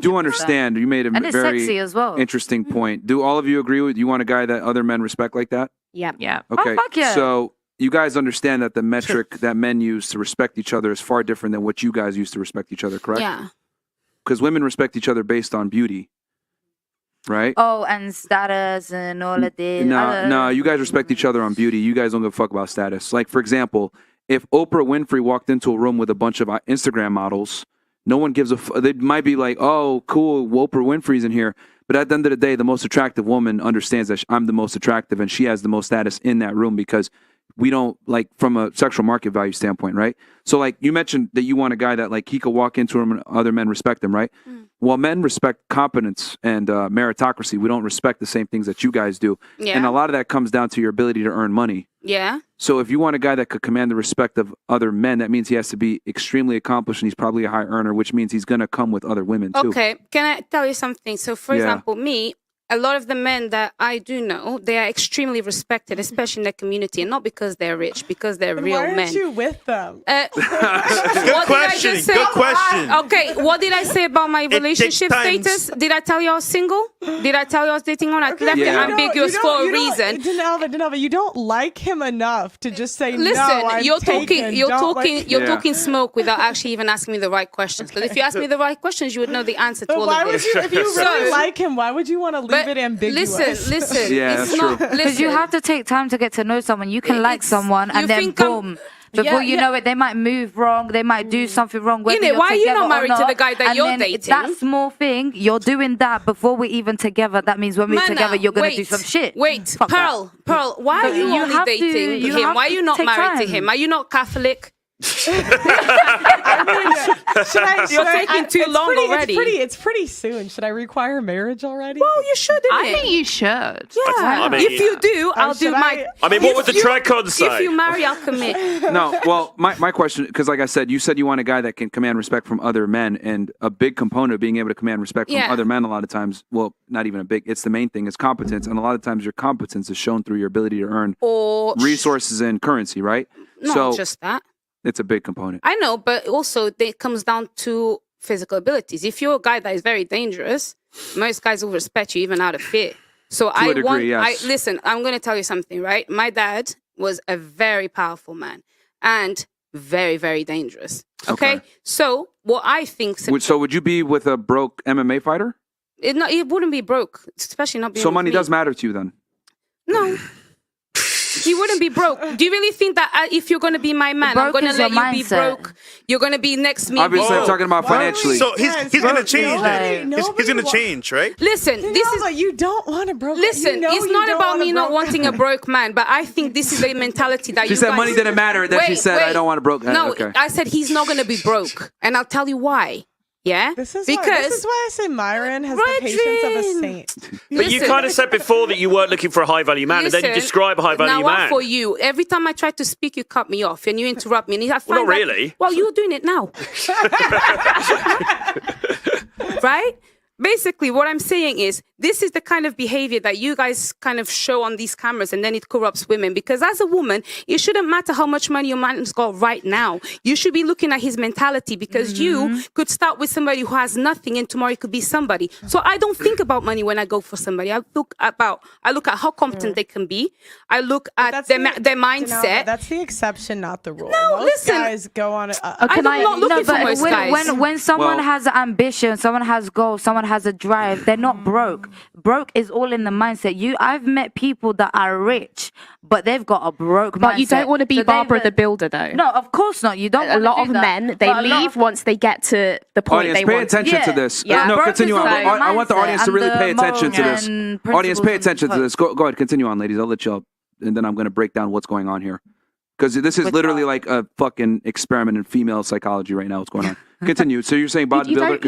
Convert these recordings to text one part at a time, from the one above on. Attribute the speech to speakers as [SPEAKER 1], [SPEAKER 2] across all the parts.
[SPEAKER 1] do understand. You made a very
[SPEAKER 2] sexy as well.
[SPEAKER 1] interesting point. Do all of you agree with? You want a guy that other men respect like that?
[SPEAKER 3] Yeah.
[SPEAKER 4] Yeah.
[SPEAKER 1] Okay.
[SPEAKER 2] Oh, fuck yeah.
[SPEAKER 1] So you guys understand that the metric that men use to respect each other is far different than what you guys use to respect each other, correct?
[SPEAKER 5] Yeah.
[SPEAKER 1] Because women respect each other based on beauty, right?
[SPEAKER 2] Oh, and status and all of this.
[SPEAKER 1] No, you guys respect each other on beauty. You guys don't give a fuck about status. Like, for example, if Oprah Winfrey walked into a room with a bunch of Instagram models, no one gives a fuck. They might be like, oh, cool, Oprah Winfrey's in here. But at the end of the day, the most attractive woman understands that I'm the most attractive and she has the most status in that room because we don't, like, from a sexual market value standpoint, right? So, like, you mentioned that you want a guy that, like, he could walk into a room and other men respect him, right? Well, men respect competence and meritocracy. We don't respect the same things that you guys do.
[SPEAKER 5] Yeah.
[SPEAKER 1] And a lot of that comes down to your ability to earn money.
[SPEAKER 5] Yeah.
[SPEAKER 1] So if you want a guy that could command the respect of other men, that means he has to be extremely accomplished and he's probably a high earner, which means he's going to come with other women too.
[SPEAKER 5] Okay. Can I tell you something? So, for example, me, a lot of the men that I do know, they are extremely respected, especially in the community, and not because they're rich, because they're real
[SPEAKER 6] Why
[SPEAKER 5] men.
[SPEAKER 6] aren't you with them?
[SPEAKER 7] Good question. Good question.
[SPEAKER 5] Okay, what did I say about my relationship status? Did I tell you I was single? Did I tell you I was dating on? I left it ambiguous for a reason.
[SPEAKER 6] Denelva, you don't like him enough to just say
[SPEAKER 5] Listen,
[SPEAKER 6] no. I'm
[SPEAKER 5] you're
[SPEAKER 6] taken.
[SPEAKER 5] talking smoke without actually even asking me the right questions. Because if you ask me the right questions, you would know the answer to all
[SPEAKER 6] why
[SPEAKER 5] of
[SPEAKER 6] would
[SPEAKER 5] this.
[SPEAKER 6] you, if you really like him, why would you want to leave it ambiguous?
[SPEAKER 5] Listen.
[SPEAKER 1] Yeah,
[SPEAKER 5] it's
[SPEAKER 1] that's
[SPEAKER 5] not.
[SPEAKER 1] true.
[SPEAKER 2] Because you have to take time to get to know someone. You can like someone and then boom. Before you know it, they might move wrong. They might do something wrong. Why
[SPEAKER 5] are you not married to the guy that you're dating?
[SPEAKER 2] That small thing, you're doing that before we're even together. That means when we're together, you're going to do some shit.
[SPEAKER 5] Wait, Pearl, why are you only dating him? Why are you not married to him? Are you not Catholic?
[SPEAKER 6] You're
[SPEAKER 5] taking too long already.
[SPEAKER 6] It's pretty soon. Should I require marriage already?
[SPEAKER 5] Well, you shouldn't.
[SPEAKER 4] I think you should.
[SPEAKER 5] Yeah.
[SPEAKER 7] I mean,
[SPEAKER 5] if you do, I'll do my.
[SPEAKER 7] I mean, what would the tricon say?
[SPEAKER 5] If you marry, I'll commit.
[SPEAKER 1] No, well, my question, because like I said you want a guy that can command respect from other men, and a big component of being able to command respect from other men a lot of times, well, not even a big, it's the main thing, is competence. And a lot of times your competence is shown through your ability to earn resources and currency, right?
[SPEAKER 5] Not just that.
[SPEAKER 1] It's a big component.
[SPEAKER 5] I know, but also it comes down to physical abilities. If you're a guy that is very dangerous, most guys will respect you even out of fear. So listen, I'm going to tell you something, right? My dad was a very powerful man and very, very dangerous. Okay? So what I think...
[SPEAKER 1] So would you be with a broke MMA fighter?
[SPEAKER 5] It wouldn't be broke, especially not being
[SPEAKER 1] So money
[SPEAKER 5] with me.
[SPEAKER 1] does matter to you then?
[SPEAKER 5] No. He wouldn't be broke. Do you really think that if you're going to be my man, I'm going to let you be broke? You're going to be next to me.
[SPEAKER 1] Obviously, I'm talking about financially.
[SPEAKER 7] So he's going to change that. He's going to change, right?
[SPEAKER 5] Listen, this is...
[SPEAKER 6] You don't want a broke...
[SPEAKER 5] Listen, it's not about me not wanting a broke man, but I think this is the mentality that
[SPEAKER 1] she said money didn't matter, then she said, I don't want a broke...
[SPEAKER 5] No, I said he's not going to be broke. And I'll tell you why. Yeah?
[SPEAKER 6] This is why I say Myron has the patience of a saint.
[SPEAKER 7] But you kind of said before that you weren't looking for a high-value man, and then you describe a high-value man.
[SPEAKER 5] Now, for you, every time I try to speak, you cut me off, and you interrupt me. And I find
[SPEAKER 7] not really.
[SPEAKER 5] Well, you're doing it now. Right? Basically, what I'm saying is, this is the kind of behavior that you guys kind of show on these cameras, and then it corrupts women. Because as a woman, it shouldn't matter how much money your man's got right now. You should be looking at his mentality, because you could start with somebody who has nothing, and tomorrow it could be somebody. So I don't think about money when I go for somebody. I look at how competent they can be. I look at their mindset.
[SPEAKER 6] That's the exception, not the rule.
[SPEAKER 5] No,
[SPEAKER 6] most
[SPEAKER 5] listen.
[SPEAKER 6] guys go on it.
[SPEAKER 5] I'm not looking for most guys.
[SPEAKER 2] When someone has ambition, someone has goals, someone has a drive, they're not broke. Broke is all in the mindset. I've met people that are rich, but they've got a broke mindset.
[SPEAKER 3] But you don't want to be Barbara the Builder, though.
[SPEAKER 2] No, of course not. You don't.
[SPEAKER 3] A lot of men, they leave once they get to the point
[SPEAKER 1] audience,
[SPEAKER 3] they
[SPEAKER 1] pay
[SPEAKER 3] want.
[SPEAKER 1] attention to this.
[SPEAKER 3] Yeah.
[SPEAKER 1] No, continue on.
[SPEAKER 2] So
[SPEAKER 1] I want the audience to really pay attention to this.
[SPEAKER 2] and
[SPEAKER 1] Audience, pay
[SPEAKER 2] principles
[SPEAKER 1] attention to this. Go ahead, continue on, ladies. I'll let you up, and then I'm going to break down what's going on here. Because this is literally like a fucking experiment in female psychology right now. What's going on? Continue. So you're saying bodybuilder?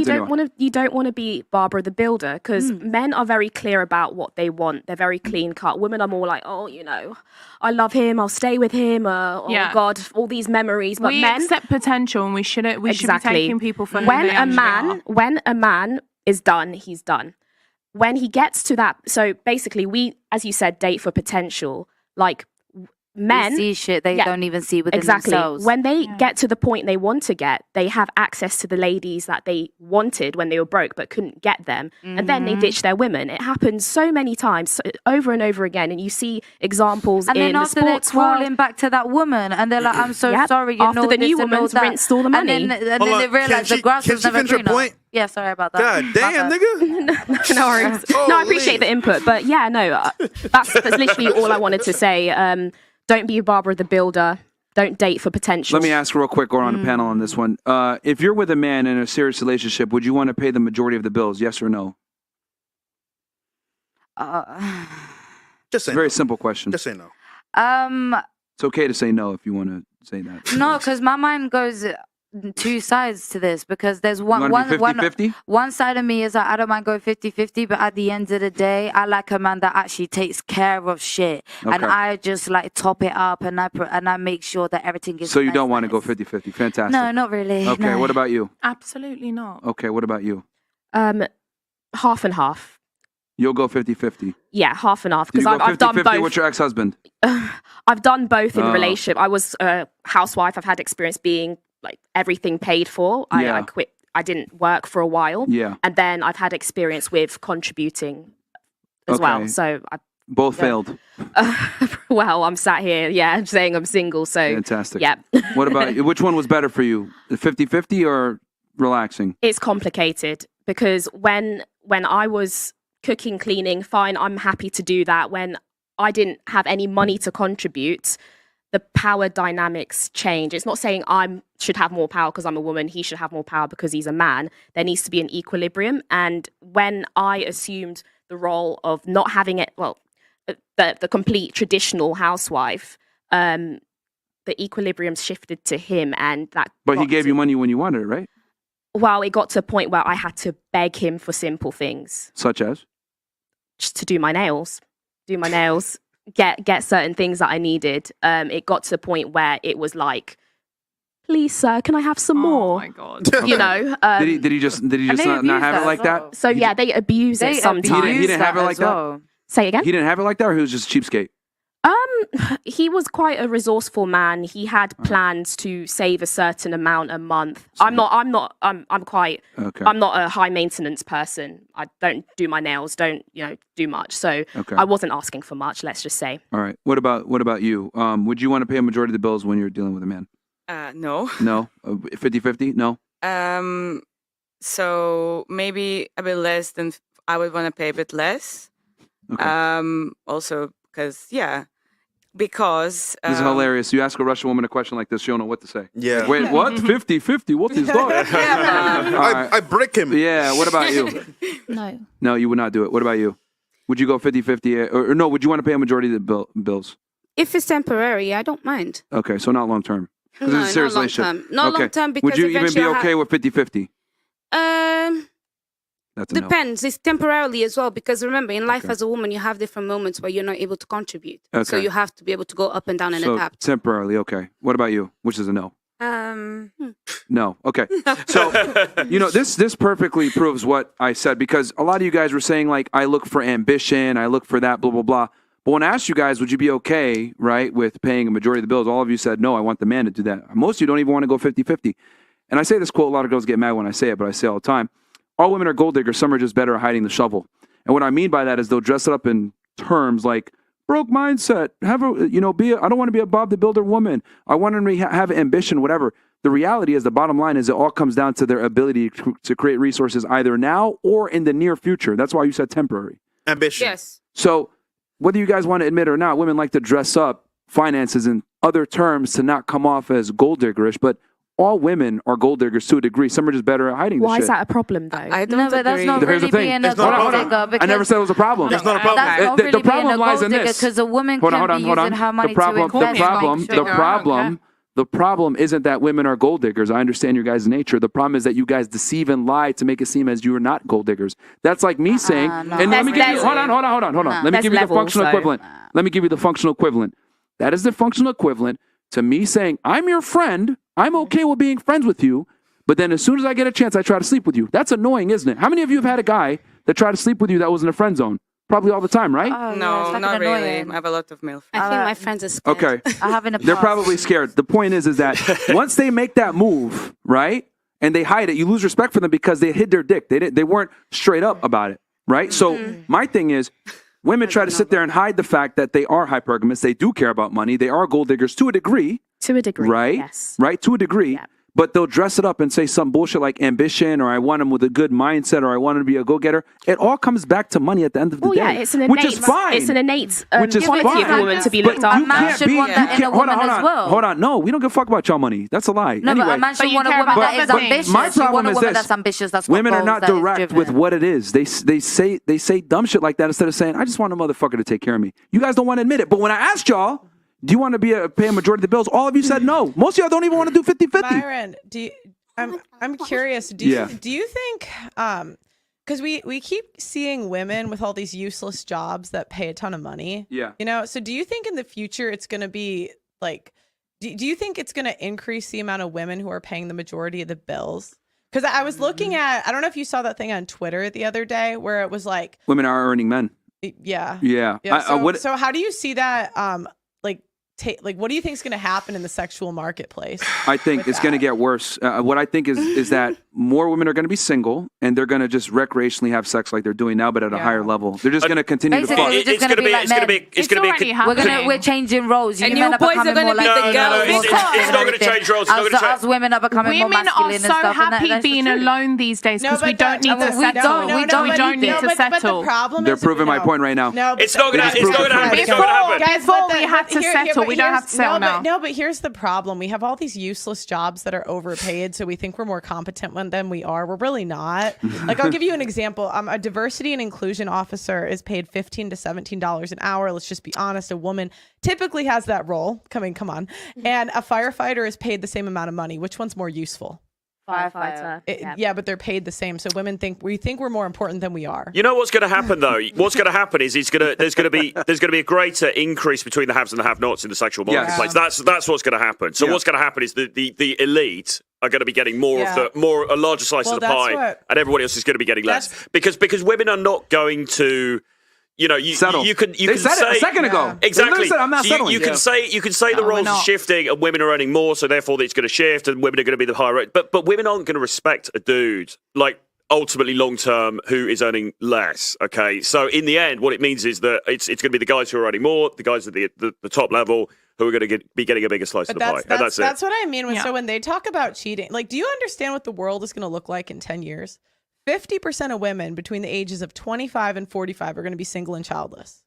[SPEAKER 3] You don't want to be Barbara the Builder, because men are very clear about what they want. They're very clean cut. Women are more like, I love him. I'll stay with him. Oh God, all these memories. But
[SPEAKER 4] we
[SPEAKER 3] men
[SPEAKER 4] accept potential, and we should be taking people for who
[SPEAKER 3] when
[SPEAKER 4] they
[SPEAKER 3] when a man is done, he's done. When he gets to that, so basically, we, as you said, date for potential. Like, men
[SPEAKER 2] see shit they don't even see within
[SPEAKER 3] exactly.
[SPEAKER 2] themselves.
[SPEAKER 3] When they get to the point they want to get, they have access to the ladies that they wanted when they were broke but couldn't get them, and then they ditch their women. It happens so many times, over and over again, and you see examples
[SPEAKER 2] and
[SPEAKER 3] in
[SPEAKER 2] then after
[SPEAKER 3] the sports
[SPEAKER 2] they're crawling
[SPEAKER 3] world.
[SPEAKER 2] back to that woman, and they're like, "I'm so sorry." You
[SPEAKER 3] After
[SPEAKER 2] know,
[SPEAKER 3] the
[SPEAKER 2] this
[SPEAKER 3] new
[SPEAKER 2] and
[SPEAKER 3] woman's
[SPEAKER 2] all that.
[SPEAKER 3] rinsed all the money.
[SPEAKER 2] And then they realize the grass was never greener.
[SPEAKER 8] Point?
[SPEAKER 2] Yeah, sorry about that.
[SPEAKER 8] God damn, nigga.
[SPEAKER 3] No worries. No, I appreciate the input, but yeah, no, that's literally all I wanted to say. Don't be Barbara the Builder. Don't date for potential.
[SPEAKER 1] Let me ask real quick, or on the panel on this one. If you're with a man in a serious relationship, would you want to pay the majority of the bills? Yes or no?
[SPEAKER 8] Just say
[SPEAKER 1] very simple question.
[SPEAKER 8] Just say no.
[SPEAKER 1] It's okay to say no if you want to say that.
[SPEAKER 2] No, because my mind goes two sides to this, because there's one side of me is like, I don't mind going 50-50, but at the end of the day, I like a man that actually takes care of shit, and I just like top it up, and I make sure that everything is.
[SPEAKER 1] So you don't want to go 50-50? Fantastic.
[SPEAKER 2] No, not really.
[SPEAKER 1] Okay,
[SPEAKER 2] no.
[SPEAKER 1] What about you?
[SPEAKER 4] Absolutely not.
[SPEAKER 1] Okay, what about you?
[SPEAKER 3] Half and half.
[SPEAKER 1] You'll go 50-50.
[SPEAKER 3] Yeah, half and half,
[SPEAKER 1] because
[SPEAKER 3] I've done both.
[SPEAKER 1] with your ex-husband?
[SPEAKER 3] I've done both in a relationship. I was a housewife. I've had experience being like everything paid for. I quit. I didn't work for a while.
[SPEAKER 1] Yeah.
[SPEAKER 3] And then I've had experience with contributing as well. So I
[SPEAKER 1] both failed.
[SPEAKER 3] Well, I'm sat here, saying I'm single. So
[SPEAKER 1] fantastic.
[SPEAKER 3] Yeah.
[SPEAKER 1] What about you? Which one was better for you? The 50-50 or relaxing?
[SPEAKER 3] It's complicated, because when I was cooking, cleaning, fine, I'm happy to do that. When I didn't have any money to contribute, the power dynamics change. It's not saying I should have more power because I'm a woman, he should have more power because he's a man. There needs to be an equilibrium. And when I assumed the role of not having it, well, the complete traditional housewife, the equilibrium shifted to him, and that.
[SPEAKER 1] But he gave you money when you wanted it, right?
[SPEAKER 3] Well, it got to a point where I had to beg him for simple things.
[SPEAKER 1] Such as?
[SPEAKER 3] Just to do my nails. Get certain things that I needed. It got to the point where it was like, please, sir, can I have some more?
[SPEAKER 4] Oh my god!
[SPEAKER 3] You know.
[SPEAKER 1] Did he just not have it like that?
[SPEAKER 3] So yeah, they abuse it sometimes.
[SPEAKER 1] He didn't have it like that.
[SPEAKER 3] Say again.
[SPEAKER 1] He didn't have it like that, or he was just a cheapskate?
[SPEAKER 3] He was quite a resourceful man. He had plans to save a certain amount a month. I'm not a high maintenance person. I don't do my nails, don't do much. So I wasn't asking for much, let's just say.
[SPEAKER 1] All right. What about you? Would you want to pay a majority of the bills when you're dealing with a man?
[SPEAKER 9] No.
[SPEAKER 1] No? 50-50? No?
[SPEAKER 9] So maybe a bit less than I would want to pay a bit less.
[SPEAKER 1] Okay.
[SPEAKER 9] Also because
[SPEAKER 1] this is hilarious. You ask a Russian woman a question like this, she don't know what to say.
[SPEAKER 8] Yeah.
[SPEAKER 1] Wait, what? 50-50? What is that?
[SPEAKER 8] I brick him.
[SPEAKER 1] Yeah. What about you?
[SPEAKER 2] No.
[SPEAKER 1] No, you would not do it. What about you? Would you go 50-50? Or no, would you want to pay a majority of the bills?
[SPEAKER 5] If it's temporary, I don't mind.
[SPEAKER 1] Okay, so not long term.
[SPEAKER 5] No, not long term. Not long term, because
[SPEAKER 1] would you even be okay with 50-50? That's
[SPEAKER 5] depends. It's temporarily as well, because remember, in life as a woman, you have different moments where you're not able to contribute.
[SPEAKER 1] Okay.
[SPEAKER 5] So you have to be able to go up and down and adapt.
[SPEAKER 1] Temporarily, okay. What about you? Which is a no? No. Okay. So, this perfectly proves what I said, because a lot of you guys were saying, like, I look for ambition, I look for that, blah, blah, blah. But when I asked you guys, would you be okay, right, with paying a majority of the bills, all of you said, no, I want the man to do that. Most of you don't even want to go 50-50. And I say this quote, a lot of girls get mad when I say it, but I say it all the time. All women are gold diggers, some are just better at hiding the shovel. And what I mean by that is they'll dress it up in terms like broke mindset, I don't want to be a Bob the Builder woman. I want to have ambition, whatever. The reality is, the bottom line is, it all comes down to their ability to create resources either now or in the near future. That's why you said temporary.
[SPEAKER 8] Ambition.
[SPEAKER 5] Yes.
[SPEAKER 1] So whether you guys want to admit it or not, women like to dress up finances in other terms to not come off as gold diggerish, but all women are gold diggers to a degree. Some are just better at hiding the shit.
[SPEAKER 3] Why is that a problem, though?
[SPEAKER 9] I don't
[SPEAKER 2] No, but that's not
[SPEAKER 1] Here's
[SPEAKER 2] really
[SPEAKER 1] the thing.
[SPEAKER 2] being a gold digger.
[SPEAKER 1] I never said it was a problem.
[SPEAKER 8] It's not a problem.
[SPEAKER 2] That's not really
[SPEAKER 1] The problem
[SPEAKER 2] being a
[SPEAKER 1] lies
[SPEAKER 2] gold
[SPEAKER 1] in
[SPEAKER 2] digger,
[SPEAKER 1] this.
[SPEAKER 2] because a woman can be using her money to invest.
[SPEAKER 1] The problem isn't that women are gold diggers. I understand your guys' nature. The problem is that you guys deceive and lie to make it seem as you are not gold diggers. That's like me saying,
[SPEAKER 2] no.
[SPEAKER 1] and let me give you, hold on. Let me give you the functional equivalent. Let me give you the functional equivalent. That is the functional equivalent to me saying, I'm your friend. I'm okay with being friends with you. But then as soon as I get a chance, I try to sleep with you. That's annoying, isn't it? How many of you have had a guy that tried to sleep with you that was in a friend zone? Probably all the time, right?
[SPEAKER 2] Oh,
[SPEAKER 9] No,
[SPEAKER 2] yeah,
[SPEAKER 9] not really. I have a lot of male friends.
[SPEAKER 5] I think my friends are scared.
[SPEAKER 1] Okay.
[SPEAKER 2] I have in the
[SPEAKER 1] They're
[SPEAKER 2] past.
[SPEAKER 1] probably scared. The point is that once they make that move, right, and they hide it, you lose respect for them because they hid their dick. They weren't straight up about it, right? So my thing is, women try to sit there and hide the fact that they are hypergamous. They do care about money. They are gold diggers to a degree.
[SPEAKER 3] To a degree,
[SPEAKER 1] right?
[SPEAKER 3] yes.
[SPEAKER 1] Right, to a degree.
[SPEAKER 3] Yeah.
[SPEAKER 1] But they'll dress it up and say some bullshit like ambition, or I want him with a good mindset, or I want him to be a go-getter. It all comes back to money at the end of the day.
[SPEAKER 3] Yeah, it's an innate,
[SPEAKER 1] which is fine.
[SPEAKER 3] It's an innate
[SPEAKER 1] Which is
[SPEAKER 3] quality
[SPEAKER 1] fine.
[SPEAKER 3] of a woman to be
[SPEAKER 1] But
[SPEAKER 3] looked
[SPEAKER 1] you
[SPEAKER 3] after.
[SPEAKER 2] A man
[SPEAKER 1] can't
[SPEAKER 2] should
[SPEAKER 1] be-
[SPEAKER 2] want
[SPEAKER 1] you
[SPEAKER 2] that in
[SPEAKER 1] can't-
[SPEAKER 2] a woman
[SPEAKER 1] hold on,
[SPEAKER 2] as well.
[SPEAKER 1] Hold on. No, we don't give a fuck about y'all money. That's a lie.
[SPEAKER 2] No,
[SPEAKER 1] anyway,
[SPEAKER 2] but a man should
[SPEAKER 4] you
[SPEAKER 2] want a
[SPEAKER 4] care
[SPEAKER 2] woman
[SPEAKER 4] about
[SPEAKER 2] that is
[SPEAKER 4] other things.
[SPEAKER 2] ambitious.
[SPEAKER 1] My
[SPEAKER 2] You want
[SPEAKER 1] problem
[SPEAKER 2] a
[SPEAKER 1] is
[SPEAKER 2] woman
[SPEAKER 1] this.
[SPEAKER 2] that's ambitious. That's got
[SPEAKER 1] women are
[SPEAKER 2] goals,
[SPEAKER 1] not
[SPEAKER 2] that is
[SPEAKER 1] direct
[SPEAKER 2] driven.
[SPEAKER 1] with what it is. They say dumb shit like that instead of saying, I just want a motherfucker to take care of me. You guys don't want to admit it. But when I asked y'all, do you want to pay a majority of the bills? All of you said no. Most of y'all don't even want to do 50-50.
[SPEAKER 6] Myron, I'm curious. Do you think because we keep seeing women with all these useless jobs that pay a ton of money.
[SPEAKER 1] Yeah.
[SPEAKER 6] You know, so do you think in the future it's going to be like, do you think it's going to increase the amount of women who are paying the majority of the bills? Because I was looking at, I don't know if you saw that thing on Twitter the other day where it was like,
[SPEAKER 1] Women are earning men.
[SPEAKER 6] yeah.
[SPEAKER 1] Yeah.
[SPEAKER 6] So how do you see that? What do you think is going to happen in the sexual marketplace?
[SPEAKER 1] I think it's going to get worse. What I think is that more women are going to be single and they're going to just recreationally have sex like they're doing now, but at a higher level. They're just going to continue to
[SPEAKER 2] Basically,
[SPEAKER 1] fuck.
[SPEAKER 2] we're just gonna be like men.
[SPEAKER 7] It's going to be.
[SPEAKER 2] We're changing roles.
[SPEAKER 5] And
[SPEAKER 2] You men
[SPEAKER 5] you
[SPEAKER 2] are
[SPEAKER 5] boys are
[SPEAKER 2] becoming
[SPEAKER 5] gonna
[SPEAKER 2] more
[SPEAKER 5] be
[SPEAKER 2] like
[SPEAKER 5] the
[SPEAKER 2] the
[SPEAKER 5] girls.
[SPEAKER 2] girls.
[SPEAKER 7] It's not going to change roles. It's not going to change.
[SPEAKER 2] Us women are becoming more
[SPEAKER 4] Women
[SPEAKER 2] masculine
[SPEAKER 4] are
[SPEAKER 2] and
[SPEAKER 4] so
[SPEAKER 2] stuff.
[SPEAKER 4] happy being alone these days because we don't need to settle. We don't need to settle.
[SPEAKER 6] The problem
[SPEAKER 1] They're
[SPEAKER 6] is,
[SPEAKER 1] proving my point right now.
[SPEAKER 6] No,
[SPEAKER 7] It's not going to happen. It's not going to happen.
[SPEAKER 4] Before we had to settle, we don't have to settle now.
[SPEAKER 6] No, but here's the problem. We have all these useless jobs that are overpaid, so we think we're more competent than we are. We're really not. Like, I'll give you an example. A diversity and inclusion officer is paid $15 to $17 an hour. Let's just be honest. A woman typically has that role. Come on. And a firefighter is paid the same amount of money. Which one's more useful?
[SPEAKER 3] Firefighter.
[SPEAKER 6] Yeah, but they're paid the same. So women think we're more important than we are.
[SPEAKER 7] You know what's going to happen though? What's going to happen is there's going to be a greater increase between the haves and the have-nots in the sexual marketplace. That's what's going to happen. So what's going to happen is the elite are going to be getting more of a larger slice of the pie, and everybody else is going to be getting less because women are not going to. You know, you can
[SPEAKER 1] say it a second ago.
[SPEAKER 7] Exactly.
[SPEAKER 1] Said, I'm not
[SPEAKER 7] so you can say the roles are shifting and women are earning more, so therefore it's going to shift and women are going to be the higher rate. But women aren't going to respect a dude like ultimately long term who is earning less. Okay, so in the end, what it means is that it's going to be the guys who are earning more, the guys at the top level who are going to be getting a bigger slice of the pie. And that's it.
[SPEAKER 6] That's what I mean. So when they talk about cheating, like, do you understand what the world is going to look like in 10 years? 50% of women between the ages of 25 and 45 are going to be single and childless.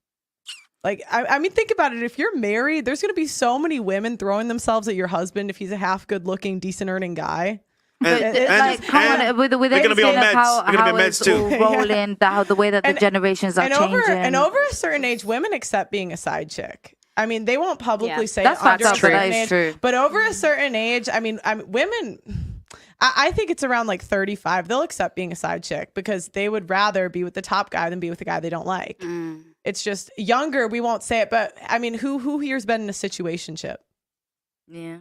[SPEAKER 6] Like, I mean, think about it. If you're married, there's going to be so many women throwing themselves at your husband if he's a half good looking, decent earning guy.
[SPEAKER 2] With
[SPEAKER 8] they're going to be on meds.
[SPEAKER 2] How
[SPEAKER 8] They're going to be on meds too.
[SPEAKER 2] Rolling, the way that the generations are changing.
[SPEAKER 6] And over a certain age, women accept being a side chick. I mean, they won't publicly say
[SPEAKER 2] that's
[SPEAKER 6] under a certain
[SPEAKER 2] that is
[SPEAKER 6] age,
[SPEAKER 2] true.
[SPEAKER 6] but over a certain age, I mean, women. I think it's around like 35. They'll accept being a side chick because they would rather be with the top guy than be with the guy they don't like. It's just younger. We won't say it, but I mean, who here's been in a situationship?
[SPEAKER 2] Yeah.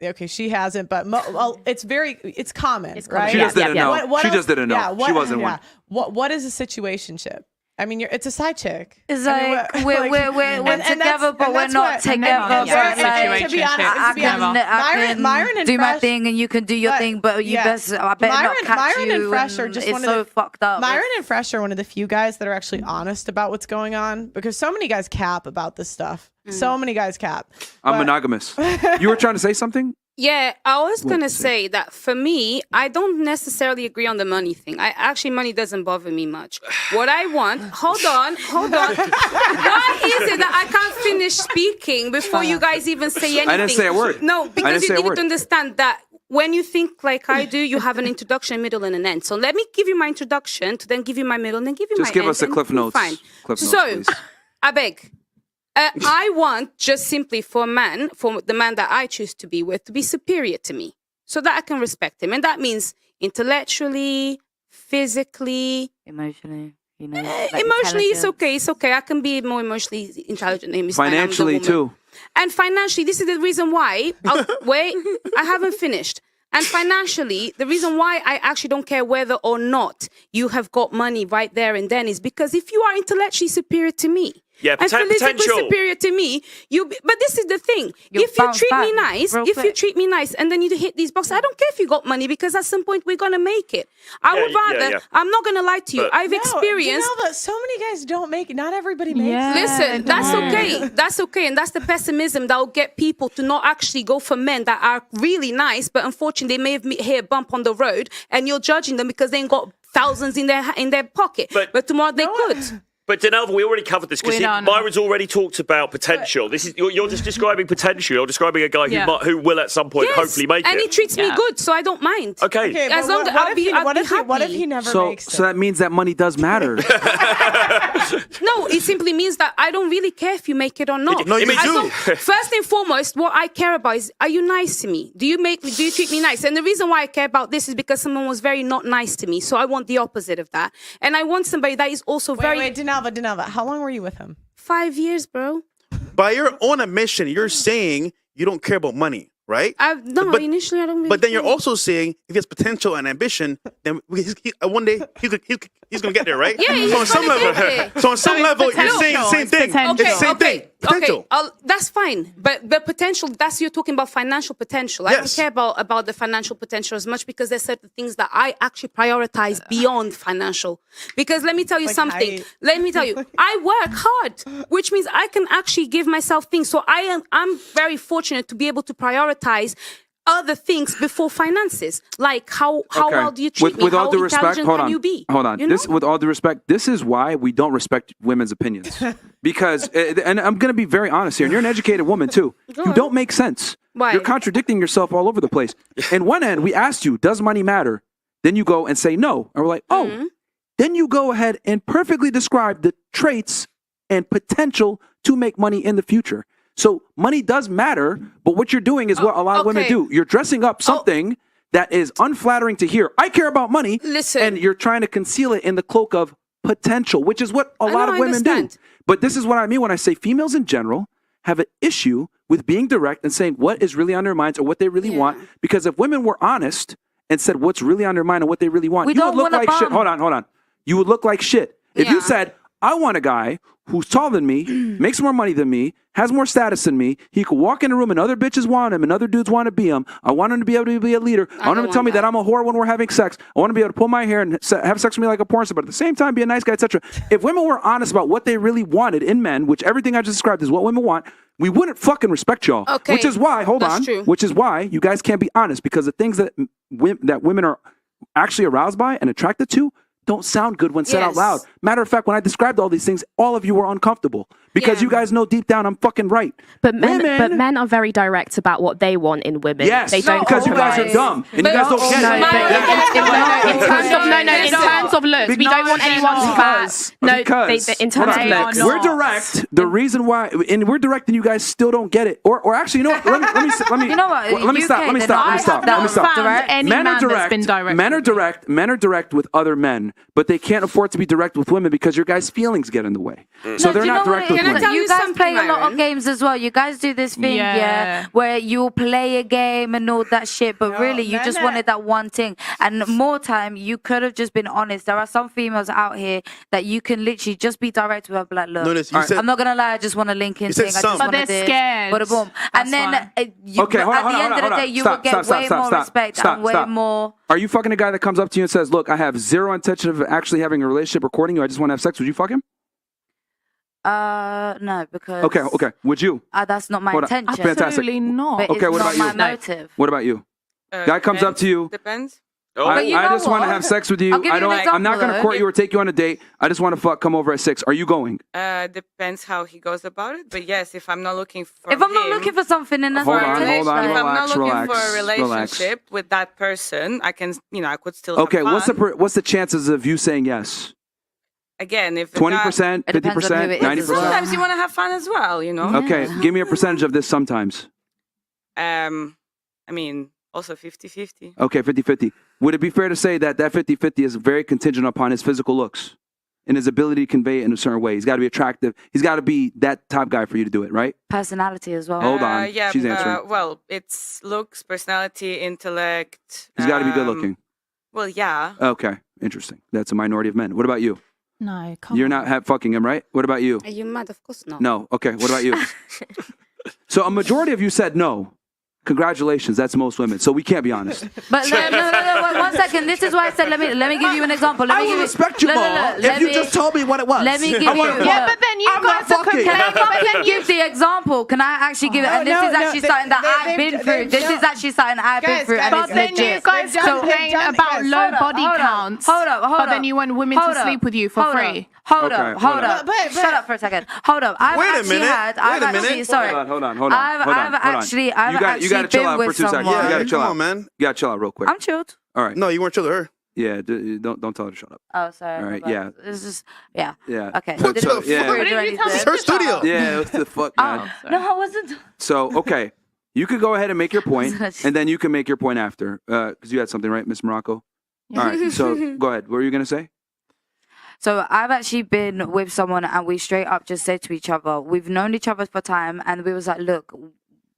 [SPEAKER 6] Okay, she hasn't, but it's common, right?
[SPEAKER 1] She just didn't know. She just didn't know. She wasn't one.
[SPEAKER 6] What is a situationship? I mean, it's a side chick.
[SPEAKER 2] It's like we're together, but we're not together.
[SPEAKER 6] To be honest, Myron and
[SPEAKER 2] do my
[SPEAKER 6] Fresh,
[SPEAKER 2] thing, and you can do your thing, but I better not catch
[SPEAKER 6] Myron
[SPEAKER 2] you.
[SPEAKER 6] And Fresh are just
[SPEAKER 2] it's so fucked up.
[SPEAKER 6] Myron and Fresh are one of the few guys that are actually honest about what's going on because so many guys cap about this stuff. So many guys cap.
[SPEAKER 1] I'm monogamous. You were trying to say something?
[SPEAKER 5] Yeah, I was going to say that for me, I don't necessarily agree on the money thing. Money doesn't bother me much. What I want, hold on. Why is it that I can't finish speaking before you guys even say anything?
[SPEAKER 1] I didn't say a word.
[SPEAKER 5] No, because you need to understand that when you think like I do, you have an introduction, middle, and an end. So let me give you my introduction, to then give you my middle, and then give you my end.
[SPEAKER 1] Just give us the Cliff Notes.
[SPEAKER 5] Fine.
[SPEAKER 1] Cliff Notes,
[SPEAKER 5] So,
[SPEAKER 1] please.
[SPEAKER 5] I beg. I want just simply for the man that I choose to be with, to be superior to me so that I can respect him. And that means intellectually, physically,
[SPEAKER 2] emotionally.
[SPEAKER 5] Emotionally, it's okay. I can be more emotionally intelligent than him.
[SPEAKER 1] Financially, too.
[SPEAKER 5] And financially, this is the reason why. Wait, I haven't finished. And financially, the reason why I actually don't care whether or not you have got money right there and then is because if you are intellectually superior to me,
[SPEAKER 7] yeah,
[SPEAKER 5] and politically superior to me, but this is the thing. If you treat me nice, and then you hit these boxes, I don't care if you got money because at some point we're gonna make it. I would rather. I'm not gonna lie to you. I've experienced.
[SPEAKER 6] You know that so many guys don't make it. Not everybody makes it.
[SPEAKER 5] Listen, that's okay. That's okay, and that's the pessimism that will get people to not actually go for men that are really nice, but unfortunately they may have hit a bump on the road, and you're judging them because they ain't got thousands in their pocket. But tomorrow they could.
[SPEAKER 7] But Denalva, we already covered this because Myron's already talked about potential. This is you're just describing potential. You're describing a guy who will at some point hopefully make it.
[SPEAKER 5] And he treats me good, so I don't mind.
[SPEAKER 7] Okay.
[SPEAKER 5] As long as I'll be happy.
[SPEAKER 6] What if he never makes it?
[SPEAKER 1] So that means that money does matter.
[SPEAKER 5] No, it simply means that I don't really care if you make it or not.
[SPEAKER 7] No, you do.
[SPEAKER 5] First and foremost, what I care about is, are you nice to me? Do you treat me nice? And the reason why I care about this is because someone was very not nice to me. So I want the opposite of that. And I want somebody that is also very...
[SPEAKER 6] Wait, Denalva, how long were you with him?
[SPEAKER 5] 5 years, bro.
[SPEAKER 8] By your own admission, you're saying you don't care about money, right?
[SPEAKER 5] Initially I don't really
[SPEAKER 8] But then you're
[SPEAKER 5] care.
[SPEAKER 8] also saying if he has potential and ambition, then one day he's going to get there, right?
[SPEAKER 5] Yeah,
[SPEAKER 8] so on some level, you're saying the same thing. It's the same thing. Potential.
[SPEAKER 5] Okay, that's fine. But the potential, you're talking about financial potential. I don't care about the financial potential as much because there's certain things that I actually prioritize beyond financial. Because let me tell you something. Let me tell you, I work hard, which means I can actually give myself things. So I'm very fortunate to be able to prioritize other things before finances, like how well do you treat me?
[SPEAKER 1] With all
[SPEAKER 5] how
[SPEAKER 1] due respect,
[SPEAKER 5] intelligent can you be?
[SPEAKER 1] Hold on. This, with all due respect, this is why we don't respect women's opinions. Because, and I'm going to be very honest here, and you're an educated woman too. You don't make sense.
[SPEAKER 5] Why?
[SPEAKER 1] You're contradicting yourself all over the place. In one end, we asked you, does money matter? Then you go and say no. And we're like, oh. Then you go ahead and perfectly describe the traits and potential to make money in the future. So money does matter, but what you're doing is what a lot of women do. You're dressing up something that is unflattering to hear. I care about money.
[SPEAKER 5] Listen.
[SPEAKER 1] And you're trying to conceal it in the cloak of potential, which is what a lot of women do. But this is what I mean when I say females in general have an issue with being direct and saying what is really on their minds or what they really want. Because if women were honest and said what's really on their mind and what they really want, you would look like shit. Hold on. You would look like shit. If you said, I want a guy who's taller than me, makes more money than me, has more status than me. He could walk in a room and other bitches want him and other dudes want to be him. I want him to be able to be a leader. I want him to tell me that I'm a whore when we're having sex. I want to be able to pull my hair and have sex with me like a porn star, but at the same time be a nice guy, etc. If women were honest about what they really wanted in men, which everything I just described is what women want, we wouldn't fucking respect y'all.
[SPEAKER 5] Okay.
[SPEAKER 1] Which is why, which is why you guys can't be honest, because the things that women are actually aroused by and attracted to don't sound good when said out loud. Matter of fact, when I described all these things, all of you were uncomfortable because you guys know deep down I'm fucking right.
[SPEAKER 3] But men are very direct about what they want in women.
[SPEAKER 1] Yes,
[SPEAKER 3] they don't
[SPEAKER 1] because you guys are dumb and you guys don't get
[SPEAKER 3] it. In terms of looks, we don't want anyone to fat. No, in terms of looks,
[SPEAKER 1] we're direct. The reason why, and we're direct, and you guys still don't get it. Or actually, you know what? Let me.
[SPEAKER 2] You know what?
[SPEAKER 1] Let me stop. Men are direct with other men, but they can't afford to be direct with women because your guys' feelings get in the way. So they're not direct with women.
[SPEAKER 2] You guys play a lot of games as well. You guys do this thing, where you'll play a game and all that shit, but really you just wanted that one thing. And more time, you could have just been honest. There are some females out here that you can literally just be direct with her, be like, look, I'm not gonna lie, I just want to link in thing. I just want to this. But boom. And then at the end of the day, you will get way more respect and way more.
[SPEAKER 1] Are you fucking a guy that comes up to you and says, look, I have zero intention of actually having a relationship or courting you, I just want to have sex? Would you fuck him?
[SPEAKER 2] No, because...
[SPEAKER 1] Okay. Would you?
[SPEAKER 2] That's not my intention.
[SPEAKER 4] Absolutely not.
[SPEAKER 2] But
[SPEAKER 1] okay, what about
[SPEAKER 2] my
[SPEAKER 1] you?
[SPEAKER 2] Motive.
[SPEAKER 1] What about you? Guy comes up to you.
[SPEAKER 9] Depends.
[SPEAKER 1] I just want to have sex with you. I'm not going to court you or take you on a date. I just want to come over at 6. Are you going?
[SPEAKER 9] Depends how he goes about it. But yes, if I'm not looking for
[SPEAKER 2] I'm not looking for something in a
[SPEAKER 1] hold on,
[SPEAKER 9] if I'm not looking
[SPEAKER 1] relax,
[SPEAKER 9] for a relationship with that person, I can, I could still
[SPEAKER 1] okay,
[SPEAKER 9] have fun.
[SPEAKER 1] what's the chances of you saying yes?
[SPEAKER 9] Again, if
[SPEAKER 1] 20%, 50%, 90%?
[SPEAKER 9] Sometimes you want to have fun as well,
[SPEAKER 1] Okay, give me a percentage of this sometimes.
[SPEAKER 9] I mean, also 50-50.
[SPEAKER 1] Okay, 50-50. Would it be fair to say that 50-50 is very contingent upon his physical looks? and his ability to convey it in a certain way. He's got to be attractive. He's got to be that top guy for you to do it, right?
[SPEAKER 2] Personality as well.
[SPEAKER 1] Hold on.
[SPEAKER 9] Yeah,
[SPEAKER 1] She's answering.
[SPEAKER 9] well, it's looks, personality, intellect.
[SPEAKER 1] He's got to be good looking.
[SPEAKER 9] Well, yeah.
[SPEAKER 1] Okay, interesting. That's a minority of men. What about you?
[SPEAKER 10] No, come
[SPEAKER 1] You're
[SPEAKER 10] on.
[SPEAKER 1] not fucking him, right? What about you?
[SPEAKER 5] Are you mad? Of course not.
[SPEAKER 1] No. Okay. What about you? So a majority of you said no. Congratulations, that's most women. So we can't be honest.
[SPEAKER 2] But no, 1 second. This is why I said let me give you an example.
[SPEAKER 11] I will respect you more if you just told me what it was.
[SPEAKER 2] Let me give you.
[SPEAKER 4] Yeah, but then you guys are
[SPEAKER 2] Can I fucking give the example? Can I actually give it? And this is actually something that I've been through. This is actually something I've been through, and
[SPEAKER 4] But
[SPEAKER 2] it's
[SPEAKER 4] then you
[SPEAKER 2] legit.
[SPEAKER 4] guys complain about low body counts.
[SPEAKER 2] Hold up.
[SPEAKER 4] But then you want women to sleep with you for free.
[SPEAKER 2] Hold up. Shut up for a second. Hold up. I've actually sorry.
[SPEAKER 1] Hold on.
[SPEAKER 2] I've actually been with someone.
[SPEAKER 1] You gotta chill
[SPEAKER 8] Come
[SPEAKER 1] out.
[SPEAKER 8] on, man.
[SPEAKER 1] You gotta chill out real quick.
[SPEAKER 2] I'm chilled.
[SPEAKER 1] All right.
[SPEAKER 8] No, you weren't chill to her.
[SPEAKER 1] Yeah. Don't tell her to shut up.
[SPEAKER 2] Oh, sorry.
[SPEAKER 1] All right.
[SPEAKER 2] my bad.
[SPEAKER 1] Yeah.
[SPEAKER 2] This is yeah.
[SPEAKER 1] Okay.
[SPEAKER 8] What the fuck?
[SPEAKER 1] Yeah.
[SPEAKER 4] What did you tell me
[SPEAKER 8] It's her
[SPEAKER 4] to shut
[SPEAKER 8] studio.
[SPEAKER 4] up?
[SPEAKER 1] Yeah. What the fuck, man?
[SPEAKER 2] No, I wasn't.
[SPEAKER 1] So okay, you could go ahead and make your point, and then you can make your point after, because you had something, right, Miss Morocco? All right. So go ahead. What were you gonna say?
[SPEAKER 2] So I've actually been with someone, and we straight up just said to each other, we've known each other for time, and we was like, look,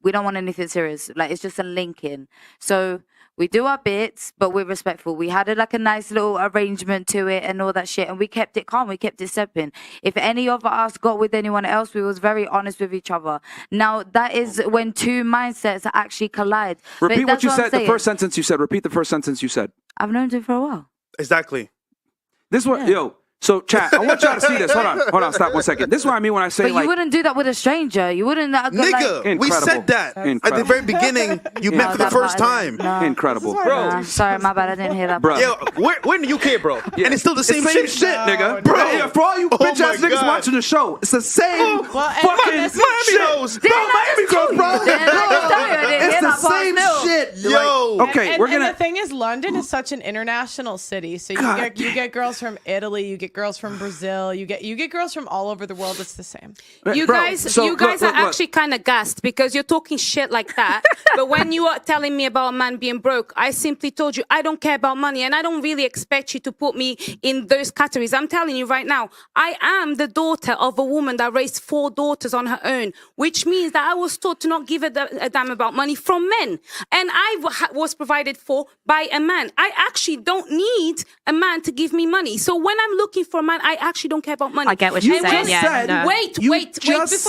[SPEAKER 2] we don't want anything serious. Like, it's just a link-in. So we do our bits, but we're respectful. We had a nice little arrangement to it and all that shit, and we kept it calm. We kept it stepping. If any of us got with anyone else, we was very honest with each other. Now, that is when two mindsets actually collide.
[SPEAKER 1] Repeat what you said. The first sentence you said. Repeat the first sentence you said.
[SPEAKER 2] I've known him for a while.
[SPEAKER 8] Exactly.
[SPEAKER 1] This is what, yo. So, chat, I want y'all to see this. Hold on, stop 1 second. This is what I mean when I say,
[SPEAKER 2] but
[SPEAKER 1] like...
[SPEAKER 2] you wouldn't do that with a stranger. You wouldn't...
[SPEAKER 8] Nigga, we said that at the very beginning. You met for the first time.
[SPEAKER 2] No.
[SPEAKER 1] Incredible.
[SPEAKER 2] Bro. Sorry, my bad. I didn't hear that.
[SPEAKER 1] Bro.
[SPEAKER 8] Yo, we're in the UK, bro. And it's still the same shit,
[SPEAKER 1] nigga.
[SPEAKER 8] Bro.
[SPEAKER 1] Yeah, for all you bitch-ass niggas watching the show, it's the same fucking
[SPEAKER 8] Miami hoes.
[SPEAKER 1] No, Miami girls, bro. It's the same shit.
[SPEAKER 8] Yo.
[SPEAKER 1] Okay, we're
[SPEAKER 6] And
[SPEAKER 1] gonna...
[SPEAKER 6] the thing is, London is such an international city. So you get girls from Italy, you get girls from Brazil, you get girls from all over the world. It's the same.
[SPEAKER 5] You guys are actually kind of gassed because you're talking shit like that. But when you are telling me about a man being broke, I simply told you I don't care about money, and I don't really expect you to put me in those categories. I'm telling you right now, I am the daughter of a woman that raised 4 daughters on her own, which means that I was taught to not give a damn about money from men, and I was provided for by a man. I actually don't need a man to give me money. So when I'm looking for a man, I actually don't care about money.
[SPEAKER 3] I get what you're saying.
[SPEAKER 5] Wait, before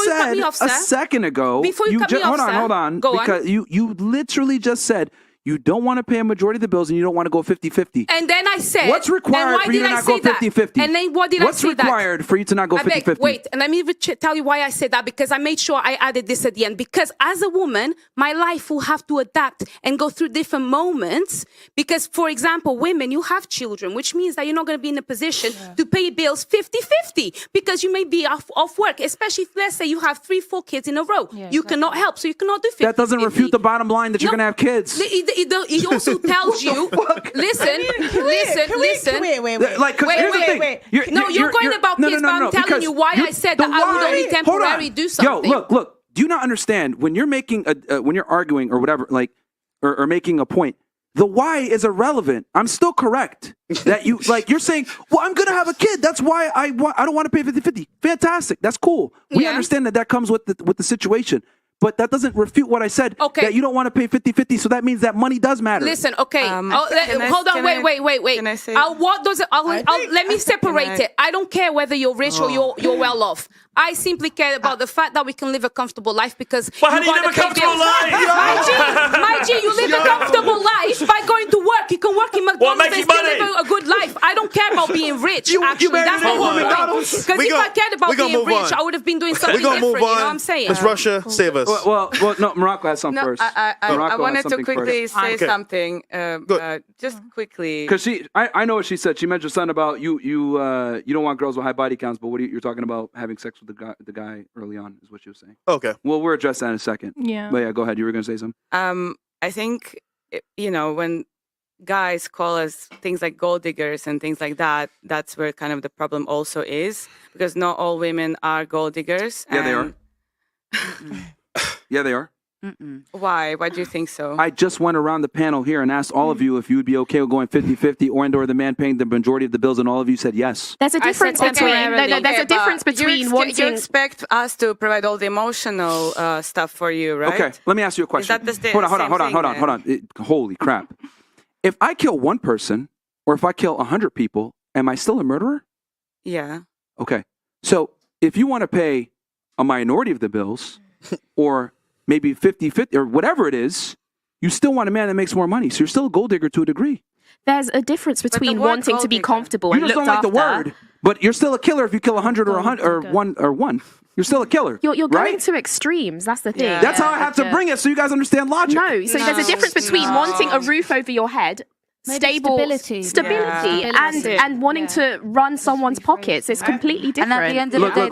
[SPEAKER 5] you cut me off, sir.
[SPEAKER 1] A second ago,
[SPEAKER 5] Before you cut me off,
[SPEAKER 1] hold on.
[SPEAKER 5] Go
[SPEAKER 1] because
[SPEAKER 5] on.
[SPEAKER 1] you literally just said you don't want to pay a majority of the bills and you don't want to go 50-50.
[SPEAKER 5] And then I said...
[SPEAKER 1] What's required for you to not go 50-50?
[SPEAKER 5] And then what did I say that?
[SPEAKER 1] What's required for you to not go 50-50?
[SPEAKER 5] Wait, and let me tell you why I said that, because I made sure I added this at the end. Because as a woman, my life will have to adapt and go through different moments. Because, for example, women, you have children, which means that you're not going to be in a position to pay bills 50-50 because you may be off work, especially if, let's say, you have 3-4 kids in a row. You cannot help, so you cannot do 50-50.
[SPEAKER 1] That doesn't refute the bottom line that you're going to have kids.
[SPEAKER 5] It also tells you, listen.
[SPEAKER 1] Wait. Like, here's the thing.
[SPEAKER 5] You're going about kids, but I'm telling you why I said that I would only temporarily do something.
[SPEAKER 1] Yo, look. Do you not understand when you're making when you're arguing or whatever, like, or making a point? The why is irrelevant. I'm still correct that you're saying, well, I'm going to have a kid. That's why I don't want to pay 50-50. Fantastic. That's cool. We understand that comes with the situation. But that doesn't refute what I said, that you don't want to pay 50-50, so that means that money does matter.
[SPEAKER 5] Listen, okay. Hold on, wait.
[SPEAKER 9] Can I say?
[SPEAKER 5] Let me separate it. I don't care whether you're rich or you're well off. I simply care about the fact that we can live a comfortable life because...
[SPEAKER 7] But how do you live a comfortable life?
[SPEAKER 5] My G, you live a comfortable life by going to work. You can work in McDonald's and still live a good life. I don't care about being rich, actually. That's the whole point. Because if I cared about being rich, I would have been doing something different. You know what I'm saying?
[SPEAKER 8] Miss Russia, save us.
[SPEAKER 1] Well, no, Morocco has something first.
[SPEAKER 9] I wanted to quickly say something. Just quickly.
[SPEAKER 1] Because I know what she said. She mentioned something about you don't want girls with high body counts, but you're talking about having sex with the guy early on is what she was saying.
[SPEAKER 8] Okay.
[SPEAKER 1] Well, we'll address that in a second.
[SPEAKER 4] Yeah.
[SPEAKER 1] But yeah, go ahead. You were going to say something?
[SPEAKER 9] I think, when guys call us things like gold diggers and things like that, that's where kind of the problem also is. Because not all women are gold diggers.
[SPEAKER 1] Yeah, they are. Yeah, they are.
[SPEAKER 9] Why? Why do you think so?
[SPEAKER 1] I just went around the panel here and asked all of you if you would be okay with going 50-50 or the man paying the majority of the bills, and all of you said yes.
[SPEAKER 3] There's a difference between there's a difference between wanting.
[SPEAKER 9] You expect us to provide all the emotional stuff for you, right?
[SPEAKER 1] Okay, let me ask you a question.
[SPEAKER 9] Is that
[SPEAKER 1] hold on. Holy crap! If I kill one person, or if I kill 100 people, am I still a murderer?
[SPEAKER 9] Yeah.
[SPEAKER 1] Okay, so if you want to pay a minority of the bills, or maybe 50-50 or whatever it is, you still want a man that makes more money. So you're still a gold digger to a degree.
[SPEAKER 3] There's a difference between wanting to be comfortable and looked after. You just don't like the word, but you're still a killer if you kill 100 or one. You're still a killer. You're going to extremes. That's the thing.
[SPEAKER 1] Yeah. That's how I have to bring it so you guys understand logic.
[SPEAKER 3] No, so there's a difference between wanting a roof over your head, stability, and wanting to run someone's pockets. It's completely different.
[SPEAKER 2] And at the end of the day,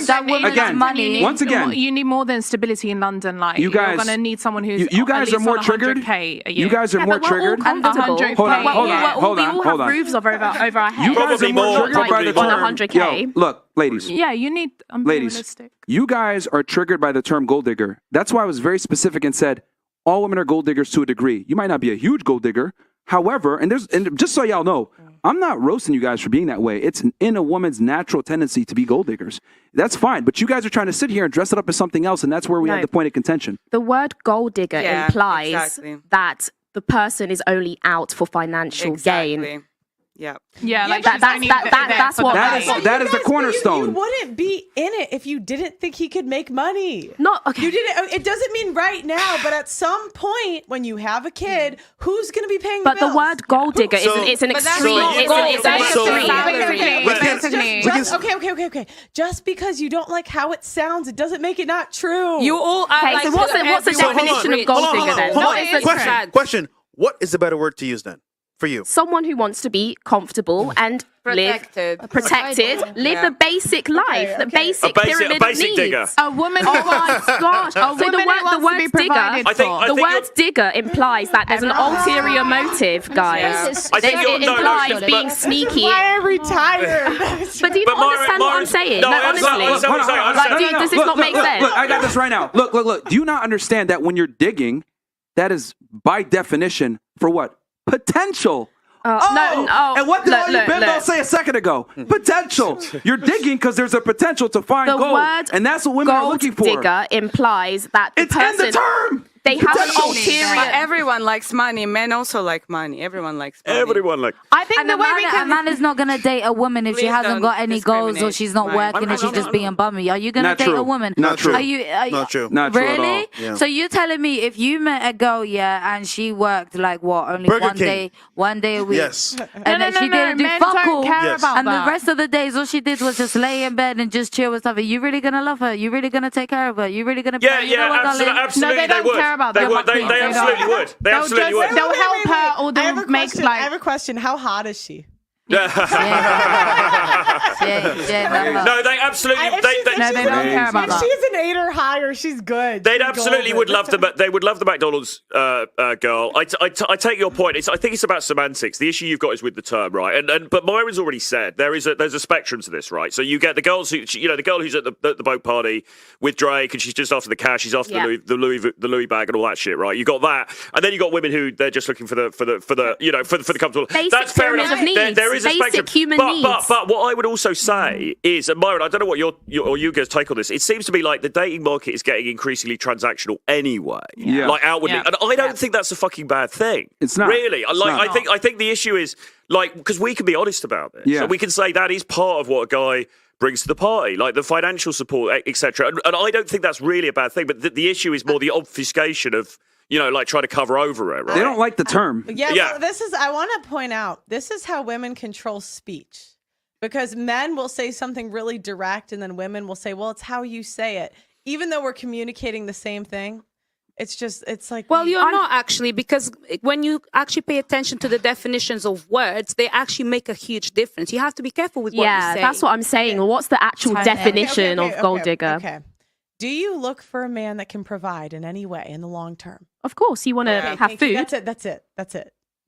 [SPEAKER 2] that woman money.
[SPEAKER 1] Once again,
[SPEAKER 4] you need more than stability in London. Like
[SPEAKER 1] you guys,
[SPEAKER 4] you're going to need someone who's
[SPEAKER 1] you guys are more triggered.
[SPEAKER 4] You
[SPEAKER 1] guys are more triggered.
[SPEAKER 3] Hold on. We all have roofs over our heads.
[SPEAKER 1] You guys are more triggered by the term
[SPEAKER 3] 100K.
[SPEAKER 1] Look, ladies.
[SPEAKER 4] Yeah, you need.
[SPEAKER 1] Ladies, you guys are triggered by the term gold digger. That's why I was very specific and said all women are gold diggers to a degree. You might not be a huge gold digger. However, and just so y'all know, I'm not roasting you guys for being that way. It's in a woman's natural tendency to be gold diggers. That's fine. But you guys are trying to sit here and dress it up as something else, and that's where we have the point of contention.
[SPEAKER 3] The word gold digger implies that the person is only out for financial gain.
[SPEAKER 9] Yeah.
[SPEAKER 4] Yeah, like
[SPEAKER 3] that's what
[SPEAKER 1] that is the cornerstone.
[SPEAKER 6] You wouldn't be in it if you didn't think he could make money.
[SPEAKER 3] No, okay.
[SPEAKER 6] You didn't. It doesn't mean right now, but at some point when you have a kid, who's going to be paying the bills?
[SPEAKER 3] But the word gold digger it's an extreme.
[SPEAKER 6] Okay. Just because you don't like how it sounds, it doesn't make it not true.
[SPEAKER 9] You all are
[SPEAKER 3] okay. So what's the definition of gold digger then?
[SPEAKER 8] Question. What is the better word to use then? For you,
[SPEAKER 3] someone who wants to be comfortable and protected, live the basic life, the basic pyramid of needs.
[SPEAKER 7] Digger.
[SPEAKER 4] A woman. Oh my gosh!
[SPEAKER 3] So the word digger implies that there's an ulterior motive, guys. It implies being sneaky.
[SPEAKER 6] Why are we tired?
[SPEAKER 3] But do you not understand what I'm saying? No, honestly. Does this not make sense?
[SPEAKER 1] Look, I got this right now. Look. Do you not understand that when you're digging, that is by definition for what? Potential. And what did all you bimbo say a second ago? Potential. You're digging because there's a potential to find gold, and that's what women are looking for.
[SPEAKER 3] Gold digger implies that
[SPEAKER 1] it's in the term.
[SPEAKER 3] They have an ulterior.
[SPEAKER 9] But everyone likes money. Men also like money. Everyone likes money.
[SPEAKER 4] I think
[SPEAKER 2] and a man is not going to date a woman if she hasn't got any goals or she's not working and she's just being bummy. Are you going to date a woman?
[SPEAKER 1] Not true.
[SPEAKER 2] Not
[SPEAKER 1] true. Not true
[SPEAKER 2] really?
[SPEAKER 1] at all. Yeah.
[SPEAKER 2] So you're telling me if you met a girl, and she worked like what? Only one day a week.
[SPEAKER 8] Yes.
[SPEAKER 2] And then she didn't do fuck all. And
[SPEAKER 4] the
[SPEAKER 2] rest of the days, all she did was just lay in bed and just chill with stuff. Are you really going to love her? You really going to take care of her? You really going to?
[SPEAKER 7] Absolutely.
[SPEAKER 4] No, they don't care about that.
[SPEAKER 7] They absolutely would. They absolutely would.
[SPEAKER 4] They'll help her or they'll make like.
[SPEAKER 6] I have a question. How hot is she?
[SPEAKER 7] No, they absolutely.
[SPEAKER 4] They don't care about that.
[SPEAKER 6] If she's an 8 or higher, she's good.
[SPEAKER 7] They'd absolutely would love the. They would love the McDonald's girl. I take your point. I think it's about semantics. The issue you've got is with the term, right? But Myron's already said there's a spectrum to this, right? So you get the girls who, the girl who's at the boat party with Drake, and she's just after the cash. She's after the Louis bag and all that shit, right? You got that, and then you got women who they're just looking for the comfortable.
[SPEAKER 3] Basic
[SPEAKER 7] That's fair enough. There is a spectrum.
[SPEAKER 3] Human needs.
[SPEAKER 7] But what I would also say is, and Myron, I don't know what you guys' take on this. It seems to me like the dating market is getting increasingly transactional anyway, like outwardly, and I don't think that's a fucking bad thing.
[SPEAKER 1] It's not
[SPEAKER 7] really. I think the issue is because we can be honest about it. So we can say that is part of what a guy brings to the party, like the financial support, etc. And I don't think that's really a bad thing. But the issue is more the obfuscation of. Trying to cover over it, right?
[SPEAKER 1] They don't like the term.
[SPEAKER 6] Well, I want to point out, this is how women control speech. Because men will say something really direct, and then women will say, well, it's how you say it. Even though we're communicating the same thing, it's like...
[SPEAKER 5] Well, you're not actually, because when you actually pay attention to the definitions of words, they actually make a huge difference. You have to be careful with what you say.
[SPEAKER 3] Yeah, that's what I'm saying. What's the actual definition of gold digger?
[SPEAKER 6] Okay. Do you look for a man that can provide in any way in the long term?
[SPEAKER 3] Of course, you want to have food.
[SPEAKER 6] That's it.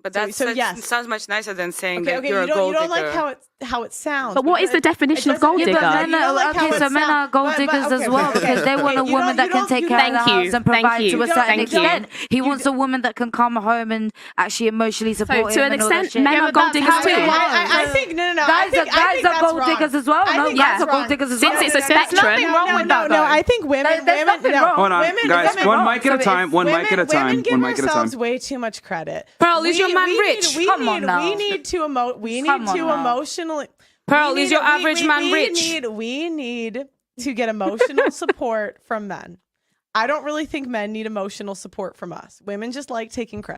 [SPEAKER 9] But that sounds much nicer than saying that you're a gold digger.
[SPEAKER 6] You don't like how it sounds.
[SPEAKER 3] But what is the definition of gold digger?
[SPEAKER 2] Men are gold diggers as well because they want a woman that can take care of the house and provide to a certain extent. He wants a woman that can come home and actually emotionally support him.
[SPEAKER 3] To an extent, men are gold diggers too.
[SPEAKER 6] I think no.
[SPEAKER 2] Guys are gold diggers as well. No, guys are gold diggers as well.
[SPEAKER 3] Since it's a spectrum.
[SPEAKER 4] There's nothing wrong with that.
[SPEAKER 6] No, I think women.
[SPEAKER 1] Hold on, guys. One mic at a time. One mic at a time.
[SPEAKER 6] Women give ourselves way too much credit.
[SPEAKER 5] Pearl, is your man rich?
[SPEAKER 2] Come on now.
[SPEAKER 6] We need to emotionally.
[SPEAKER 5] Pearl, is your average man rich?
[SPEAKER 6] We need to get emotional support from men. I don't really think men need emotional support from us. Women just like taking credit.